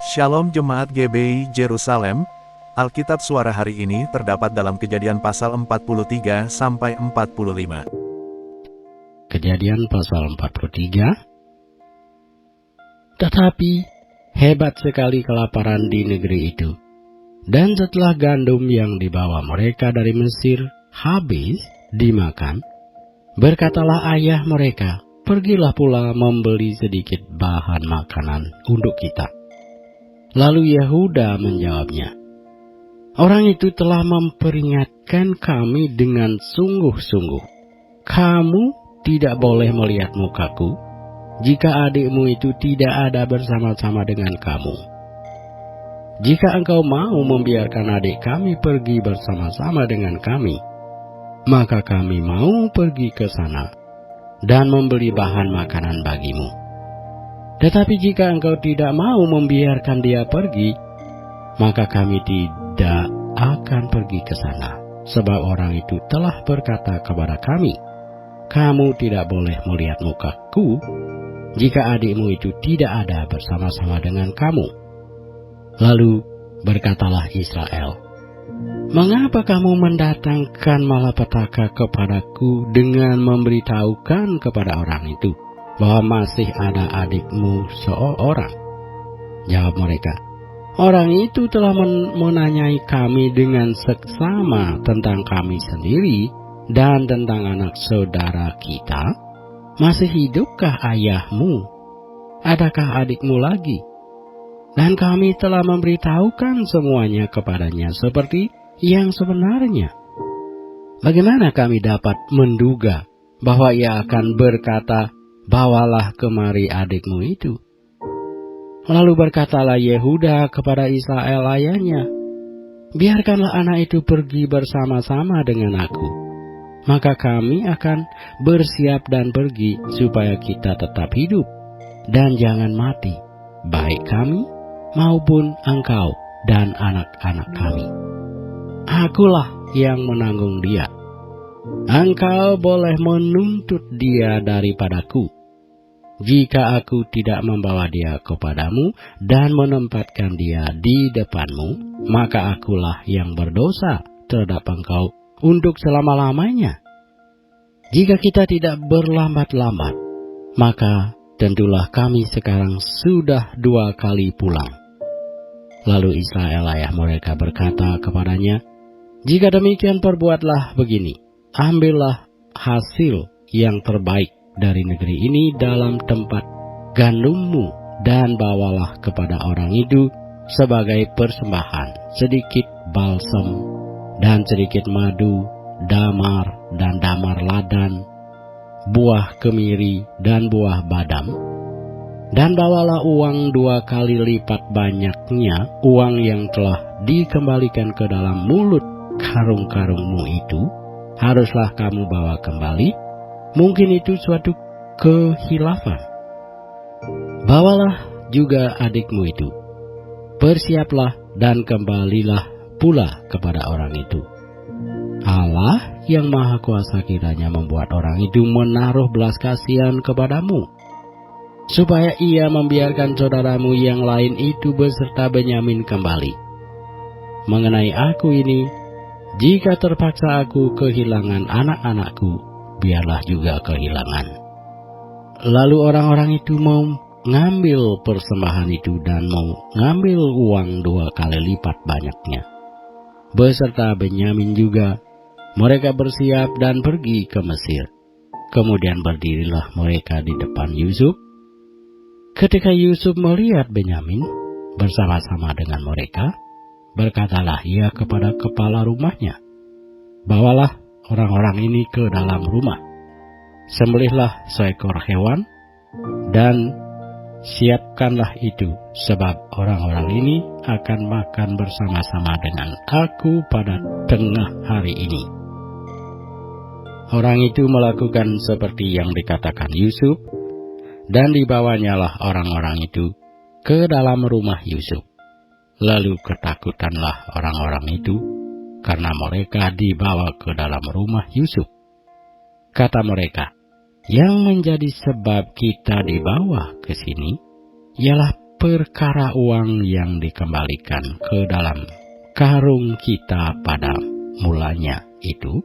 Shalom Jemaat GBI Jerusalem, Alkitab suara hari ini terdapat dalam Kejadian pasal 43 sampai 45. Kejadian pasal 43. Tetapi hebat sekali kelaparan di negeri itu. Dan setelah gandum yang dibawa mereka dari Mesir habis dimakan, berkatalah ayah mereka, "Pergilah pula membeli sedikit bahan makanan untuk kita." Lalu Yehuda menjawabnya, "Orang itu telah memperingatkan kami dengan sungguh-sungguh. Kamu tidak boleh melihat mukaku jika adikmu itu tidak ada bersama-sama dengan kamu. Jika engkau mau membiarkan adik kami pergi bersama-sama dengan kami, maka kami mau pergi ke sana dan membeli bahan makanan bagimu. Tetapi jika engkau tidak mau membiarkan dia pergi, maka kami tidak akan pergi ke sana. Sebab orang itu telah berkata kepada kami, 'Kamu tidak boleh melihat mukaku jika adikmu itu tidak ada bersama-sama dengan kamu.' Lalu berkatalah Israel, 'Mengapa kamu mendatangkan malapetaka kepadaku dengan memberitahukan kepada orang itu bahwa masih ada adikmu seorang?' Jawab mereka, 'Orang itu telah menanyai kami dengan seksama tentang kami sendiri dan tentang anak saudara kita. Masih hidupkah ayahmu? Adakah adikmu lagi?' Dan kami telah memberitahukan semuanya kepadanya seperti yang sebenarnya. Bagaimana kami dapat menduga bahwa ia akan berkata, 'Bawalah kemari adikmu itu'?" Lalu berkatalah Yehuda kepada Israel ayahnya, "Biarkanlah anak itu pergi bersama-sama dengan aku. Maka kami akan bersiap dan pergi supaya kita tetap hidup dan jangan mati, baik kami maupun engkau dan anak-anak kami. Akulah yang menanggung dia. Engkau boleh menuntut dia daripadaku. Jika aku tidak membawa dia kepadamu dan menempatkan dia di depanmu, maka akulah yang berdosa terhadap engkau untuk selama-lamanya. Jika kita tidak berlambat-lambat, maka tentulah kami sekarang sudah 2 kali pulang." Lalu Israel ayah mereka berkata kepadanya, "Jika demikian perbuatlah begini, ambillah hasil yang terbaik dari negeri ini dalam tempat gandummu dan bawalah kepada orang itu sebagai persembahan sedikit balsam dan sedikit madu, damar dan damar ladan, buah kemiri dan buah badam. Dan bawalah uang 2 kali lipat banyaknya uang yang telah dikembalikan ke dalam mulut karung-karungmu itu, haruslah kamu bawa kembali. Mungkin itu suatu kehilafan. Bawalah juga adikmu itu. Bersiaplah dan kembalilah pula kepada orang itu. Allah yang Maha Kuasa kiranya membuat orang itu menaruh belas kasihan kepadamu, supaya ia membiarkan saudaramu yang lain itu beserta Benyamin kembali. Mengenai aku ini, jika terpaksa aku kehilangan anak-anakku, biarlah juga kehilangan." Lalu orang-orang itu mau ngambil persembahan itu dan mau ngambil uang 2 kali lipat banyaknya, beserta Benyamin juga. Mereka bersiap dan pergi ke Mesir. Kemudian berdirilah mereka di depan Yusuf. Ketika Yusuf melihat Benyamin bersama-sama dengan mereka, berkatalah ia kepada kepala rumahnya, "Bawalah orang-orang ini ke dalam rumah. Sembelihlah seekor hewan dan siapkanlah itu, sebab orang-orang ini akan makan bersama-sama dengan aku pada tengah hari ini." Orang itu melakukan seperti yang dikatakan Yusuf, dan dibawanyalah orang-orang itu ke dalam rumah Yusuf. Lalu ketakutanlah orang-orang itu karena mereka dibawa ke dalam rumah Yusuf. Kata mereka, "Yang menjadi sebab kita dibawa ke sini ialah perkara uang yang dikembalikan ke dalam karung kita pada mulanya itu,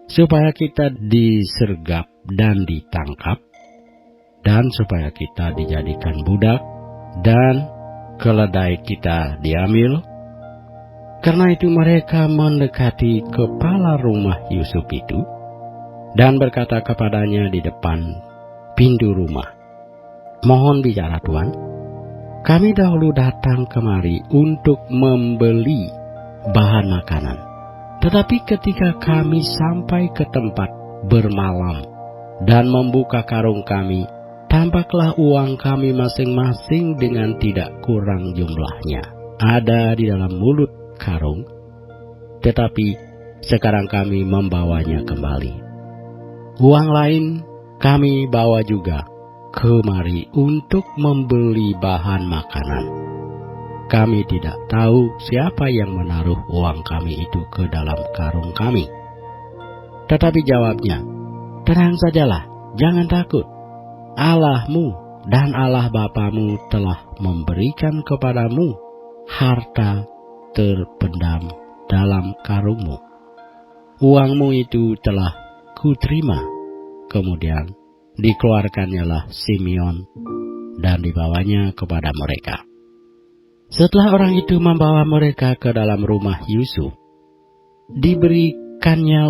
supaya kita disergap dan ditangkap, dan supaya kita dijadikan budak, dan keledai kita diambil. Karena itu mereka mendekati kepala rumah Yusuf itu, dan berkata kepadanya di depan pintu rumah, "Mohon bicara Tuan, kami dahulu datang kemari untuk membeli bahan makanan. Tetapi ketika kami sampai ke tempat bermalam dan membuka karung kami, tampaklah uang kami masing-masing dengan tidak kurang jumlahnya ada di dalam mulut karung. Tetapi sekarang kami membawanya kembali. Uang lain kami bawa juga kemari untuk membeli bahan makanan. Kami tidak tahu siapa yang menaruh uang kami itu ke dalam karung kami." Tetapi jawabnya, "Tenang sajalah, jangan takut. Allahmu dan Allah Bapamu telah memberikan kepadamu harta terpendam dalam karungmu. Uangmu itu telah kuterima." Kemudian dikeluarkannyalah Simeon dan dibawanya kepada mereka. Setelah orang itu membawa mereka ke dalam rumah Yusuf, diberikannya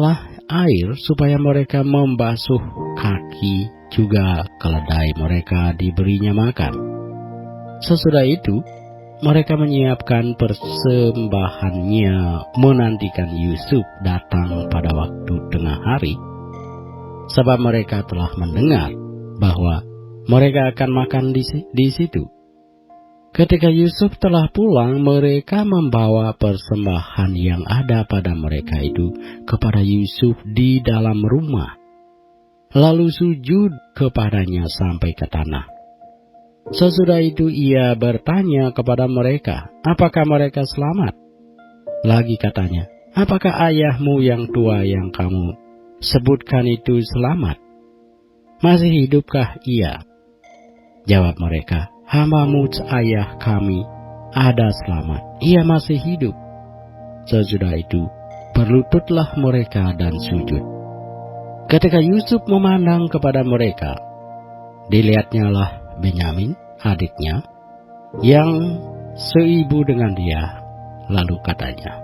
air supaya mereka membasuh kaki, juga keledai mereka diberinya makan. Sesudah itu, mereka menyiapkan persembahannya, menantikan Yusuf datang pada waktu tengah hari, sebab mereka telah mendengar bahwa mereka akan makan di situ. Ketika Yusuf telah pulang, mereka membawa persembahan yang ada pada mereka itu kepada Yusuf di dalam rumah, lalu sujud kepadanya sampai ke tanah. Sesudah itu ia bertanya kepada mereka, apakah mereka selamat? Lagi katanya, apakah ayahmu yang tua yang kamu sebutkan itu selamat? Masih hidupkah ia? Jawab mereka, hamba-Mu ayah kami ada selamat, ia masih hidup. Sesudah itu berlututlah mereka dan sujud. Ketika Yusuf memandang kepada mereka, dilihatnyalah Benyamin, adiknya, yang seibu dengan dia. Lalu katanya,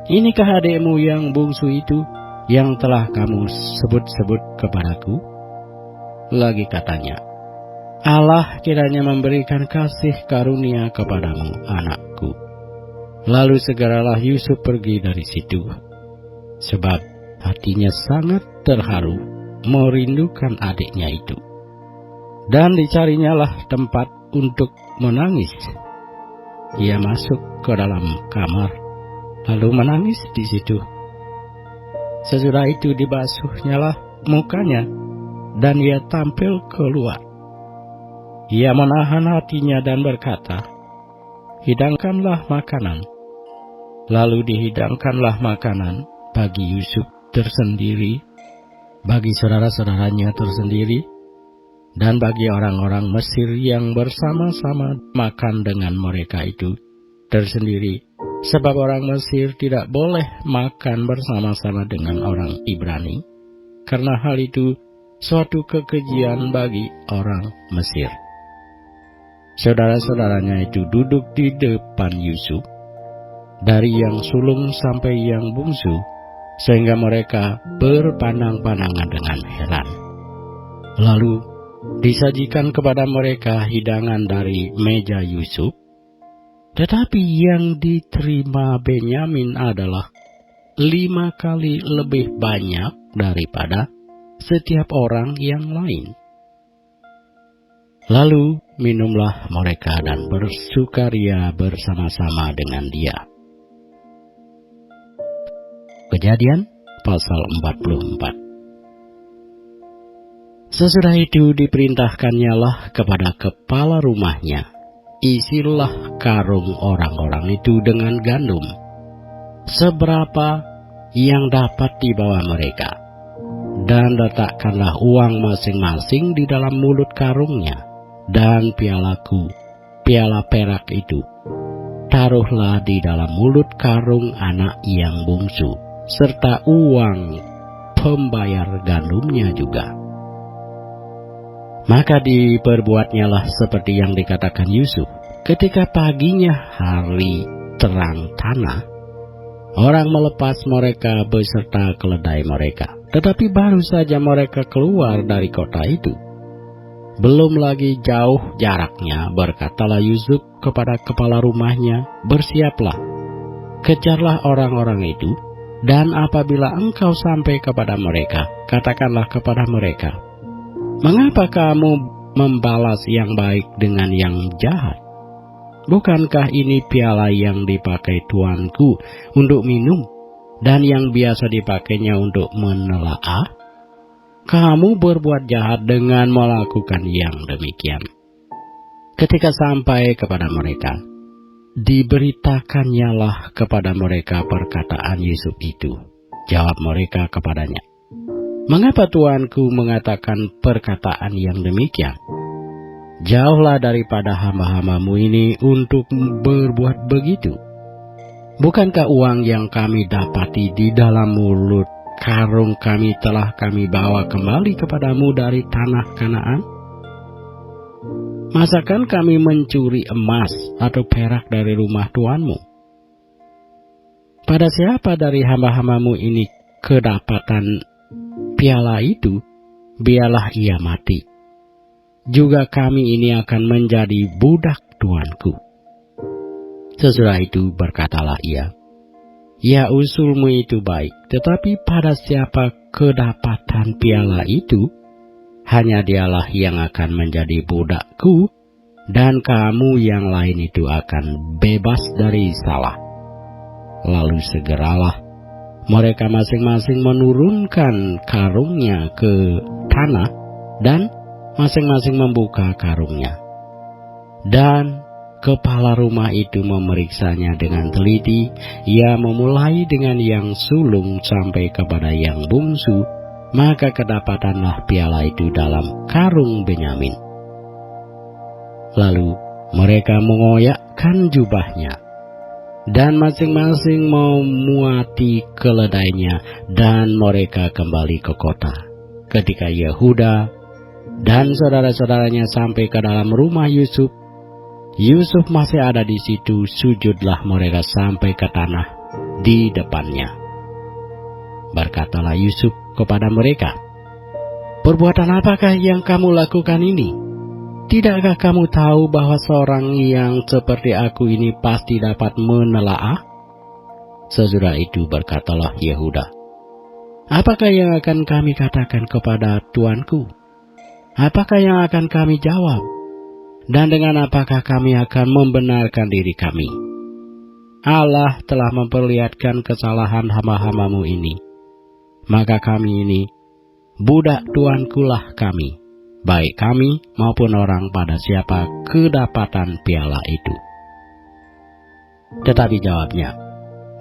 "Inikah adikmu yang bungsu itu yang telah kamu sebut-sebut kepadaku?" Lagi katanya, "Allah kiranya memberikan kasih karunia kepadamu, anakku." Lalu segeralah Yusuf pergi dari situ, sebab hatinya sangat terharu merindukan adiknya itu. Dan dicarinyalah tempat untuk menangis. Ia masuk ke dalam kamar, lalu menangis di situ. Sesudah itu dibasuhnyalah mukanya, dan ia tampil keluar. Ia menahan hatinya dan berkata, "Hidangkanlah makanan." Lalu dihidangkanlah makanan bagi Yusuf tersendiri, bagi saudara-saudaranya tersendiri, dan bagi orang-orang Mesir yang bersama-sama makan dengan mereka itu tersendiri, sebab orang Mesir tidak boleh makan bersama-sama dengan orang Ibrani, karena hal itu suatu kekejian bagi orang Mesir. Saudara-saudaranya itu duduk di depan Yusuf, dari yang sulung sampai yang bungsu, sehingga mereka berpandang-pandangan dengan heran. Lalu disajikan kepada mereka hidangan dari meja Yusuf, tetapi yang diterima Benyamin adalah 5 kali lebih banyak daripada setiap orang yang lain. Lalu minumlah mereka dan bersukaria bersama-sama dengan dia. Kejadian pasal 44. Sesudah itu diperintahkannyalah kepada kepala rumahnya, isilah karung orang-orang itu dengan gandum, seberapa yang dapat dibawa mereka, dan letakkanlah uang masing-masing di dalam mulut karungnya, dan pialaku piala perak itu, taruhlah di dalam mulut karung anak yang bungsu, serta uang pembayar gandumnya juga. Maka diperbuatnyalah seperti yang dikatakan Yusuf. Ketika paginya hari terang tanah, orang melepas mereka beserta keledai mereka. Tetapi baru saja mereka keluar dari kota itu, belum lagi jauh jaraknya, berkatalah Yusuf kepada kepala rumahnya, "Bersiaplah, kejarlah orang-orang itu, dan apabila engkau sampai kepada mereka, katakanlah kepada mereka, mengapa kamu membalas yang baik dengan yang jahat? Bukankah ini piala yang dipakai tuanku untuk minum, dan yang biasa dipakainya untuk menelaah? Kamu berbuat jahat dengan melakukan yang demikian." Ketika sampai kepada mereka, diberitакannyalah kepada mereka perkataan Yusuf itu. Jawab mereka kepadanya, "Mengapa tuanku mengatakan perkataan yang demikian? Jauhlah daripada hamba-hambamu ini untuk berbuat begitu. Bukankah uang yang kami dapati di dalam mulut karung kami telah kami bawa kembali kepadamu dari tanah Kanaan? Masakan kami mencuri emas atau perak dari rumah tuanmu? Pada siapa dari hamba-hambamu ini kedapatan piala itu, biarlah ia mati. Juga kami ini akan menjadi budak tuanku." Sesudah itu berkatalah ia, "Ya, usulmu itu baik, tetapi pada siapa kedapatan piala itu, hanya dialah yang akan menjadi budakku, dan kamu yang lain itu akan bebas dari salah." Lalu segeralah mereka masing-masing menurunkan karungnya ke tanah, dan masing-masing membuka karungnya. Dan kepala rumah itu memeriksanya dengan teliti. Ia memulai dengan yang sulung sampai kepada yang bungsu, maka kedapatanlah piala itu dalam karung Benyamin. Lalu mereka mengoyakkan jubahnya, dan masing-masing memuati keledainya, dan mereka kembali ke kota. Ketika Yehuda dan saudara-saudaranya sampai ke dalam rumah Yusuf, Yusuf masih ada di situ. Sujudlah mereka sampai ke tanah di depannya. Berkatalah Yusuf kepada mereka, "Perbuatan apakah yang kamu lakukan ini? Tidakkah kamu tahu bahwa seorang yang seperti aku ini pasti dapat menelaah?" Sesudah itu berkatalah Yehuda, "Apakah yang akan kami katakan kepada tuanku? Apakah yang akan kami jawab? Dan dengan apakah kami akan membenarkan diri kami? Allah telah memperlihatkan kesalahan hamba-hambamu ini. Maka kami ini, budak tuankulah kami, baik kami maupun orang pada siapa kedapatan piala itu." Tetapi jawabnya,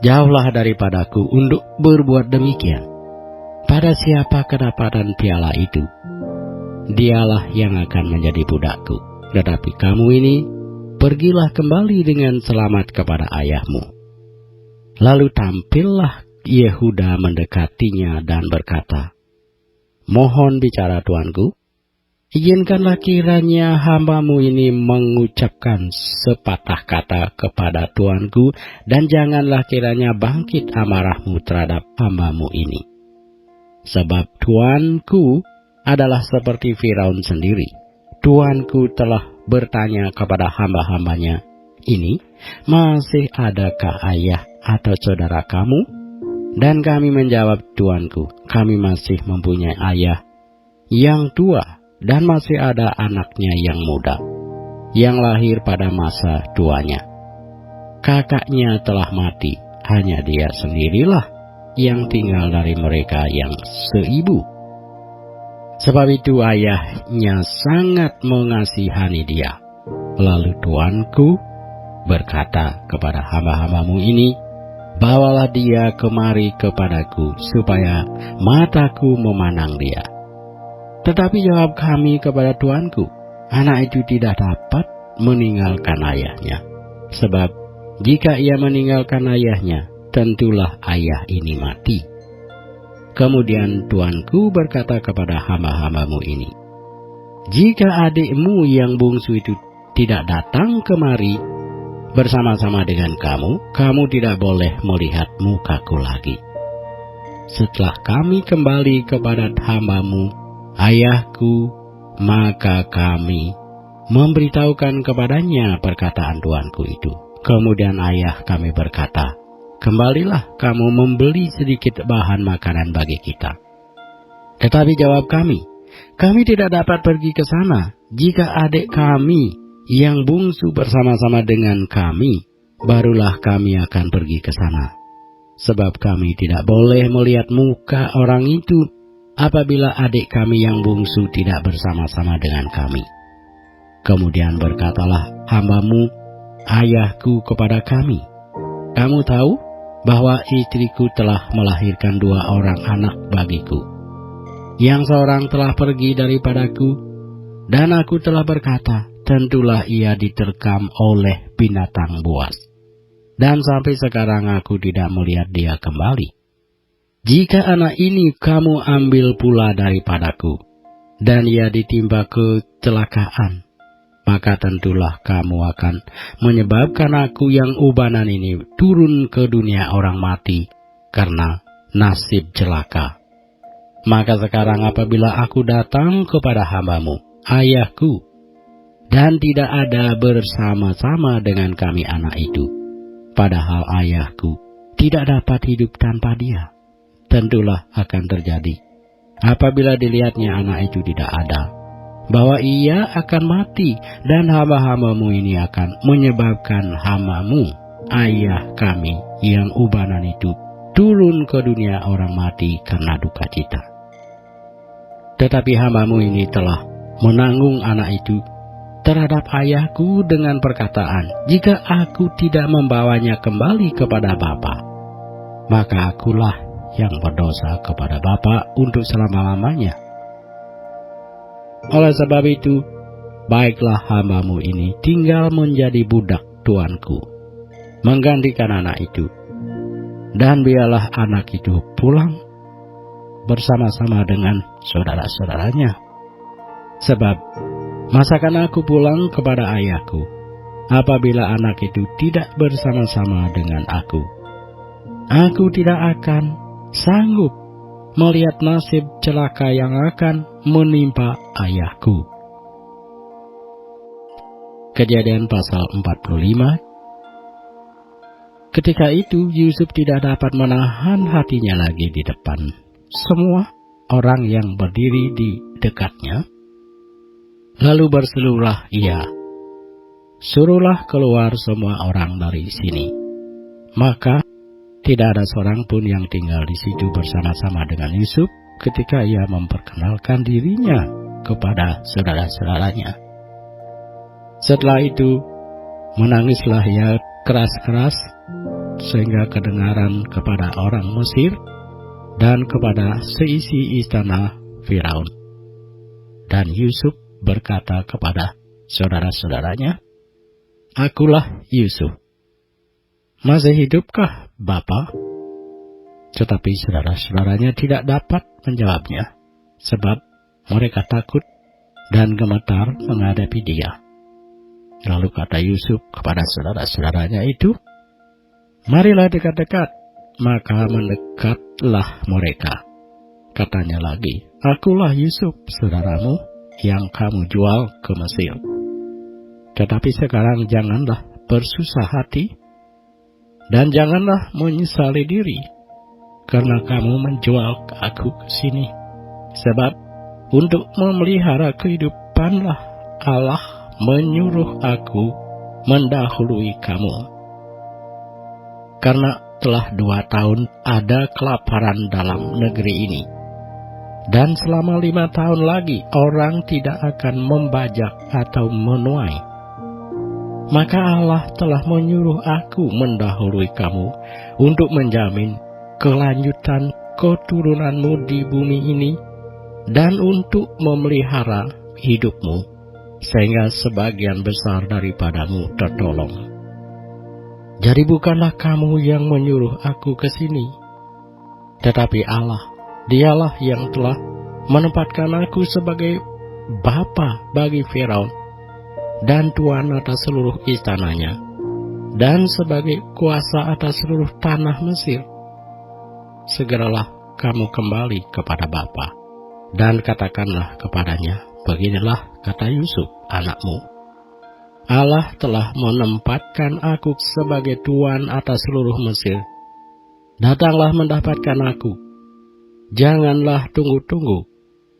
"Jauhlah daripadaku untuk berbuat demikian. Pada siapa kedapatan piala itu, dialah yang akan menjadi budakku. Tetapi kamu ini, pergilah kembali dengan selamat kepada ayahmu." Lalu tampillah Yehuda mendekatinya dan berkata, "Mohon bicara tuanku, izinkanlah kiranya hambamu ini mengucapkan sepatah kata kepada tuanku, dan janganlah kiranya bangkit amarahmu terhadap hambamu ini. Sebab tuanku adalah seperti Firaun sendiri. Tuanku telah bertanya kepada hamba-hambanya ini, masih adakah ayah atau saudara kamu? Dan kami menjawab, tuanku, kami masih mempunyai ayah yang tua, dan masih ada anaknya yang muda, yang lahir pada masa tuanya. Kakaknya telah mati, hanya dia sendirilah yang tinggal dari mereka yang seibu. Sebab itu ayahnya sangat mengasihani dia. Lalu tuanku berkata kepada hamba-hambamu ini, bawalah dia kemari kepadaku, supaya mataku memandang dia. Tetapi jawab kami kepada tuanku, anak itu tidak dapat meninggalkan ayahnya. Sebab jika ia meninggalkan ayahnya, tentulah ayah ini mati. Kemudian tuanku berkata kepada hamba-hambamu ini, jika adikmu yang bungsu itu tidak datang kemari bersama-sama dengan kamu, kamu tidak boleh melihat mukaku lagi. Setelah kami kembali kepada hambamu, ayahku, maka kami memberitahukan kepadanya perkataan tuanku itu. Kemudian ayah kami berkata, kembalilah kamu membeli sedikit bahan makanan bagi kita. Tetapi jawab kami tidak dapat pergi ke sana. Jika adik kami yang bungsu bersama-sama dengan kami, barulah kami akan pergi ke sana. Sebab kami tidak boleh melihat muka orang itu apabila adik kami yang bungsu tidak bersama-sama dengan kami. Kemudian berkatalah hambamu, ayahku, kepada kami, kamu tahu bahwa istriku telah melahirkan 2 orang anak bagiku. Yang seorang telah pergi daripadaku, dan aku telah berkata, tentulah ia diterkam oleh binatang buas. Dan sampai sekarang aku tidak melihat dia kembali. Jika anak ini kamu ambil pula daripadaku, dan ia ditimpa kecelakaan, maka tentulah kamu akan menyebabkan aku yang ubanan ini turun ke dunia orang mati karena nasib celaka. Maka sekarang apabila aku datang kepada hambamu, ayahku, dan tidak ada bersama-sama dengan kami anak itu, padahal ayahku tidak dapat hidup tanpa dia, tentulah akan terjadi apabila dilihatnya anak itu tidak ada, bahwa ia akan mati, dan hamba-hambamu ini akan menyebabkan hambamu, ayah kami yang ubanan itu, turun ke dunia orang mati karena duka cita. Tetapi hambamu ini telah menanggung anak itu terhadap ayahku dengan perkataan, jika aku tidak membawanya kembali kepada Bapa, maka akulah yang berdosa kepada Bapa untuk selama-lamanya. Oleh sebab itu, baiklah hambamu ini tinggal menjadi budak tuanku, menggantikan anak itu, dan biarlah anak itu pulang bersama-sama dengan saudara-saudaranya. Sebab masakan aku pulang kepada ayahku apabila anak itu tidak bersama-sama dengan aku? Aku tidak akan sanggup melihat nasib celaka yang akan menimpa ayahku. Kejadian pasal 45. Ketika itu Yusuf tidak dapat menahan hatinya lagi di depan semua orang yang berdiri di dekatnya. Lalu berserulah ia, suruhlah keluar semua orang dari sini. Maka tidak ada seorang pun yang tinggal di situ bersama-sama dengan Yusuf ketika ia memperkenalkan dirinya kepada saudara-saudaranya. Setelah itu menangislah ia keras-keras sehingga kedengaran kepada orang Mesir dan kepada seisi istana Firaun. Dan Yusuf berkata kepada saudara-saudaranya, akulah Yusuf. Masih hidupkah Bapa? Tetapi saudara-saudaranya tidak dapat menjawabnya, sebab mereka takut dan gemetar menghadapi dia. Lalu kata Yusuf kepada saudara-saudaranya itu, marilah dekat-dekat. Maka mendekatlah mereka. Katanya lagi, akulah Yusuf, saudaramu, yang kamu jual ke Mesir. Tetapi sekarang janganlah bersusah hati, dan janganlah menyesali diri, karena kamu menjual aku ke sini. Sebab untuk memelihara kehidupanlah Allah menyuruh aku mendahului kamu. Karena telah 2 tahun ada kelaparan dalam negeri ini, dan selama 5 tahun lagi orang tidak akan membajak atau menuai. Maka Allah telah menyuruh aku mendahului kamu untuk menjamin kelanjutan keturunanmu di bumi ini, dan untuk memelihara hidupmu, sehingga sebagian besar daripadamu tertolong. Jadi bukanlah kamu yang menyuruh aku ke sini, tetapi Allah, Dialah yang telah menempatkan aku sebagai bapa bagi Firaun dan tuan atas seluruh istananya, dan sebagai kuasa atas seluruh tanah Mesir. Segeralah kamu kembali kepada bapa, dan katakanlah kepadanya, beginilah kata Yusuf anakmu, Allah telah menempatkan aku sebagai tuan atas seluruh Mesir. Datanglah mendapatkan aku. Janganlah tunggu-tunggu.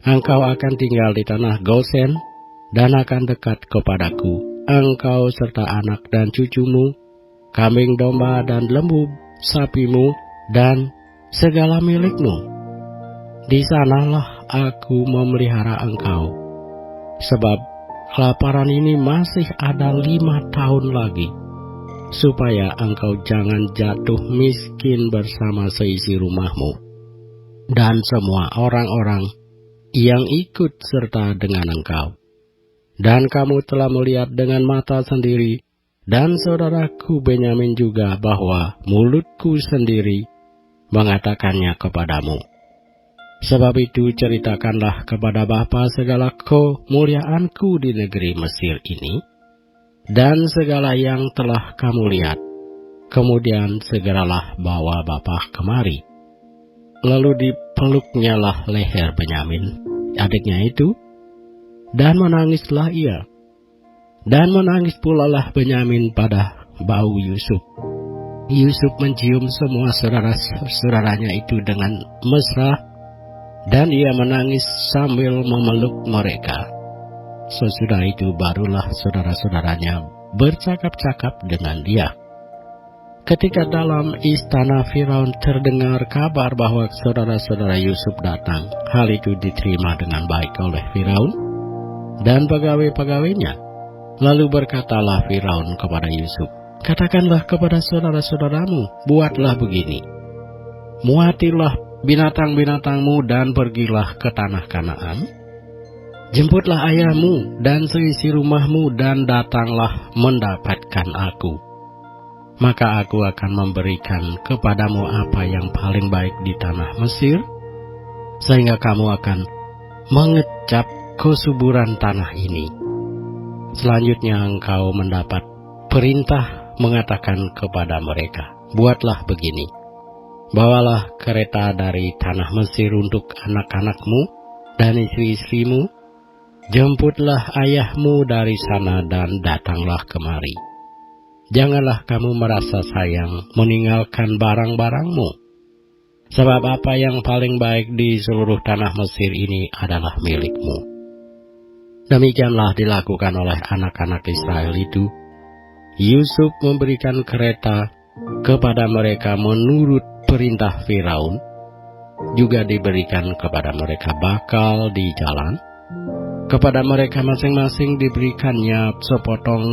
Engkau akan tinggal di tanah Gosen dan akan dekat kepadaku, engkau serta anak dan cucumu, kambing domba dan lembu sapimu, dan segala milikmu. Di sanalah aku memelihara engkau, sebab kelaparan ini masih ada 5 tahun lagi, supaya engkau jangan jatuh miskin bersama seisi rumahmu dan semua orang-orang yang ikut serta dengan engkau. Dan kamu telah melihat dengan mata sendiri, dan saudaraku Benyamin juga, bahwa mulutku sendiri mengatakannya kepadamu. Sebab itu ceritakanlah kepada bapa segala kemuliaanku di negeri Mesir ini, dan segala yang telah kamu lihat. Kemudian segeralah bawa bapa kemari. Lalu dipeluknyalah leher Benyamin, adiknya itu, dan menangislah ia. Dan menangis pula lah Benyamin pada bau Yusuf. Yusuf mencium semua saudara-saudaranya itu dengan mesra, dan ia menangis sambil memeluk mereka. Sesudah itu barulah saudara-saudaranya bercakap-cakap dengan dia. Ketika dalam istana Firaun terdengar kabar bahwa saudara-saudara Yusuf datang, hal itu diterima dengan baik oleh Firaun dan pegawai-pegawainya. Lalu berkatalah Firaun kepada Yusuf, katakanlah kepada saudara-saudaramu, buatlah begini. Muatilah binatang-binatangmu dan pergilah ke tanah Kanaan. Jemputlah ayahmu dan seisi rumahmu dan datanglah mendapatkan aku. Maka aku akan memberikan kepadamu apa yang paling baik di tanah Mesir, sehingga kamu akan mengecap kesuburan tanah ini. Selanjutnya engkau mendapat perintah mengatakan kepada mereka, buatlah begini. Bawalah kereta dari tanah Mesir untuk anak-anakmu dan istri-istrimu. Jemputlah ayahmu dari sana dan datanglah kemari. Janganlah kamu merasa sayang meninggalkan barang-barangmu, sebab apa yang paling baik di seluruh tanah Mesir ini adalah milikmu. Demikianlah dilakukan oleh anak-anak Israel itu. Yusuf memberikan kereta kepada mereka menurut perintah Firaun, juga diberikan kepada mereka bakal di jalan. Kepada mereka masing-masing diberikannya sepotong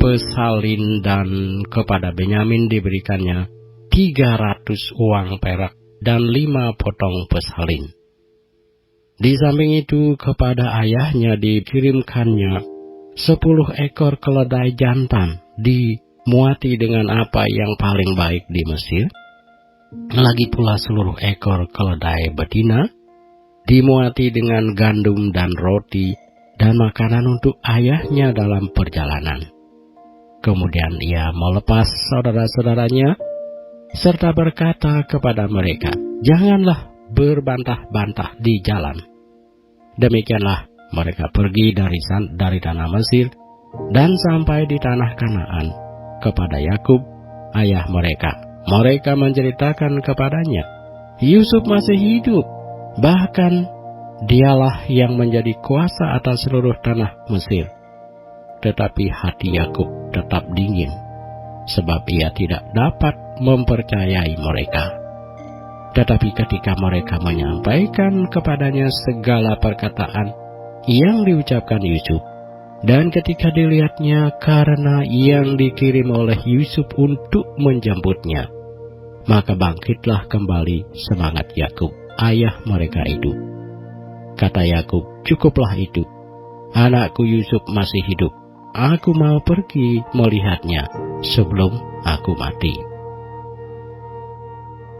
pesalin, dan kepada Benyamin diberikannya 300 uang perak dan 5 potong pesalin. Di samping itu kepada ayahnya dikirimkannya 10 ekor keledai jantan, dimuati dengan apa yang paling baik di Mesir. Lagi pula seluruh ekor keledai betina, dimuati dengan gandum dan roti dan makanan untuk ayahnya dalam perjalanan. Kemudian ia melepas saudara-saudaranya, serta berkata kepada mereka, janganlah berbantah-bantah di jalan. Demikianlah mereka pergi dari tanah Mesir dan sampai di tanah Kanaan kepada Yakub, ayah mereka. Mereka menceritakan kepadanya, Yusuf masih hidup. Bahkan dialah yang menjadi kuasa atas seluruh tanah Mesir. Tetapi hati Yakub tetap dingin, sebab ia tidak dapat mempercayai mereka. Tetapi ketika mereka menyampaikan kepadanya segala perkataan yang diucapkan Yusuf, dan ketika dilihatnya karena yang dikirim oleh Yusuf untuk menjemputnya, maka bangkitlah kembali semangat Yakub, ayah mereka itu. Kata Yakub, cukuplah itu. anakku Yusuf masih hidup. Aku mau pergi melihatnya sebelum aku mati.